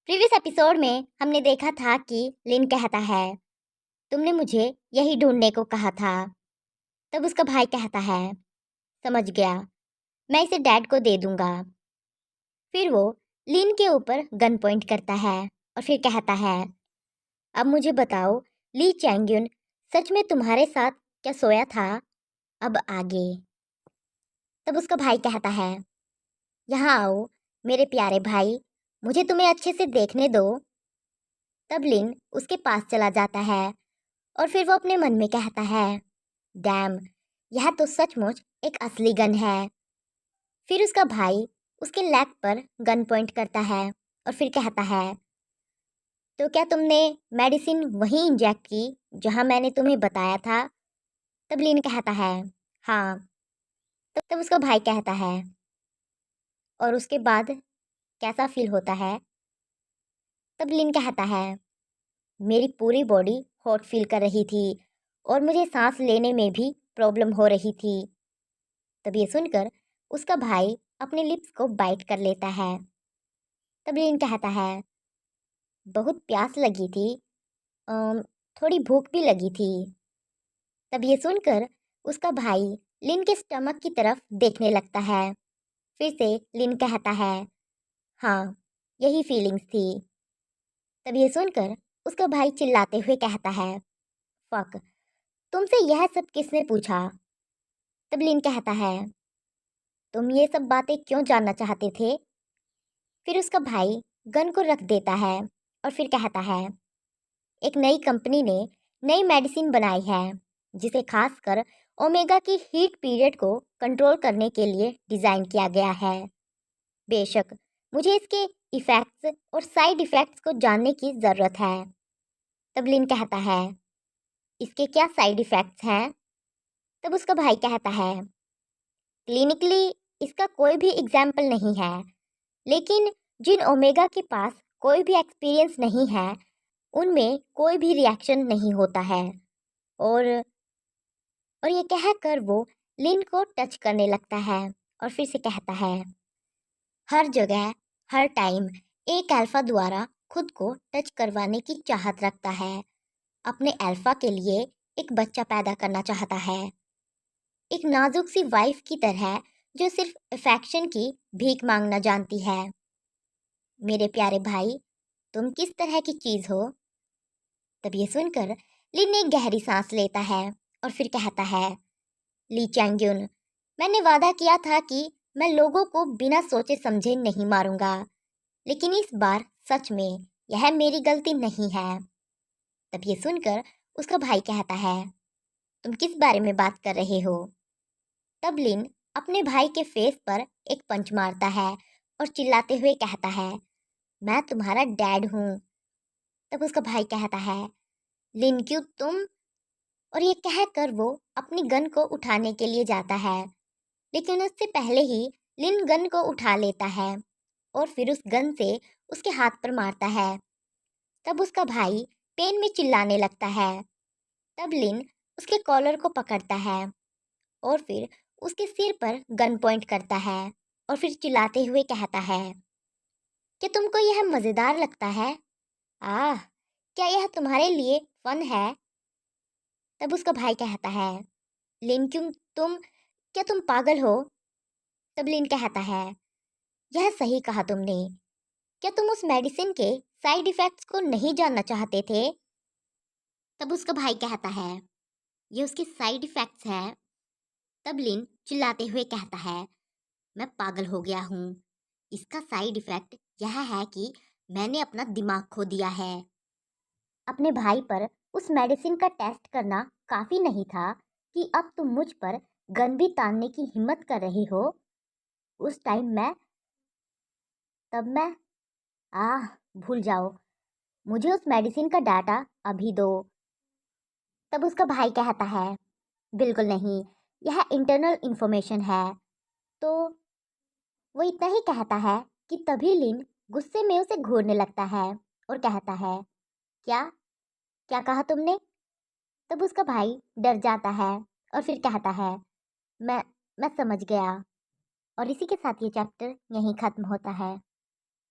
Previous episode में हमने देखा था कि लिन कहता है, तुमने मुझे यही ढूंढने को कहा था। तब उसका भाई कहता है, समझ गया, मैं इसे डैड को दे दूंगा। फिर वो लिन के ऊपर गन पॉइंट करता है और फिर कहता है, अब मुझे बताओ ली चैंग्युन, सच में तुम्हारे साथ क्या सोया था? अब आगे। तब उसका भाई कहता है, यहाँ आओ मेरे प्यारे भाई, मुझे तुम्हें अच्छे से देखने दो। तब लिन उसके पास चला जाता है और फिर वो अपने मन में कहता है, डैम, यह तो सचमुच एक असली गन है। फिर उसका भाई उसके लेग पर गन पॉइंट करता है और फिर कहता है, तो क्या तुमने मेडिसिन वहीं इंजेक्ट की जहां मैंने तुम्हें बताया था? तब लिन कहता है, हाँ। तब उसका भाई कहता है, और उसके बाद कैसा फील होता है? तब लिन कहता है, मेरी पूरी बॉडी हॉट फील कर रही थी और मुझे सांस लेने में भी प्रॉब्लम हो रही थी। तब ये सुनकर उसका भाई अपने लिप्स को बाइट कर लेता है। तब लिन कहता है, बहुत प्यास लगी थी, अम, थोड़ी भूख भी लगी थी। तब ये सुनकर उसका भाई लिन के स्टमक की तरफ देखने लगता है। फिर से लिन कहता है, हाँ, यही फीलिंग्स थी। तब ये सुनकर उसका भाई चिल्लाते हुए कहता है, फक, तुमसे यह सब किसने पूछा? तब लिन कहता है, तुम ये सब बातें क्यों जानना चाहते थे? फिर उसका भाई गन को रख देता है और फिर कहता है, एक नई कंपनी ने नई मेडिसिन बनाई है जिसे खासकर ओमेगा की हीट पीरियड को कंट्रोल करने के लिए डिज़ाइन किया गया है। बेशक मुझे इसके इफ़ेक्ट्स और साइड इफ़ेक्ट्स को जानने की ज़रूरत है। तब लिन कहता है, इसके क्या साइड इफ़ेक्ट्स हैं? तब उसका भाई कहता है, क्लिनिकली इसका कोई भी एग्जाम्पल नहीं है, लेकिन जिन ओमेगा के पास कोई भी एक्सपीरियंस नहीं है उनमें कोई भी रिएक्शन नहीं होता है। और ये कहकर वो लिन को टच करने लगता है और फिर से कहता है, हर जगह हर टाइम एक अल्फा द्वारा खुद को टच करवाने की चाहत रखता है, अपने अल्फा के लिए एक बच्चा पैदा करना चाहता है, एक नाजुक सी वाइफ की तरह जो सिर्फ अफेक्शन की भीख मांगना जानती है। मेरे प्यारे भाई, तुम किस तरह की चीज़ हो? तब ये सुनकर लिन एक गहरी सांस लेता है और फिर कहता है, ली चैंग्युन, मैंने वादा किया था कि मैं लोगों को बिना सोचे समझे नहीं मारूंगा, लेकिन इस बार सच में यह मेरी गलती नहीं है। तब ये सुनकर उसका भाई कहता है, तुम किस बारे में बात कर रहे हो? तब लिन अपने भाई के फेस पर एक पंच मारता है और चिल्लाते हुए कहता है, मैं तुम्हारा डैड हूँ। तब उसका भाई कहता है, लिन क्यों तुम? और ये कहकर वो अपनी गन को उठाने के लिए जाता है, लेकिन उससे पहले ही लिन गन को उठा लेता है और फिर उस गन से उसके हाथ पर मारता है। तब उसका भाई पेन में चिल्लाने लगता है। तब लिन उसके कॉलर को पकड़ता है और फिर उसके सिर पर गन पॉइंट करता है और फिर चिल्लाते हुए कहता है, क्या तुमको यह मज़ेदार लगता है? आह, क्या यह तुम्हारे लिए फन है? तब उसका भाई कहता है, लिन क्यों तुम, क्या तुम पागल हो? तब लिन कहता है, यह सही कहा तुमने, क्या तुम उस मेडिसिन के साइड इफ़ेक्ट्स को नहीं जानना चाहते थे? तब उसका भाई कहता है, ये उसके साइड इफ़ेक्ट्स हैं। तब लिन चिल्लाते हुए कहता है, मैं पागल हो गया हूँ, इसका साइड इफ़ेक्ट यह है कि मैंने अपना दिमाग खो दिया है। अपने भाई पर उस मेडिसिन का टेस्ट करना काफ़ी नहीं था कि अब तुम मुझ पर गन भी तानने की हिम्मत कर रहे हो। उस टाइम मैं, तब मैं, आह, भूल जाओ, मुझे उस मेडिसिन का डाटा अभी दो। तब उसका भाई कहता है, बिल्कुल नहीं, यह इंटरनल इंफॉर्मेशन है। तो वो इतना ही कहता है कि तभी लिन गुस्से में उसे घूरने लगता है और कहता है, क्या, क्या कहा तुमने? तब उसका भाई डर जाता है और फिर कहता है, मैं मैं समझ गया। और इसी के साथ ये चैप्टर यहीं ख़त्म होता है।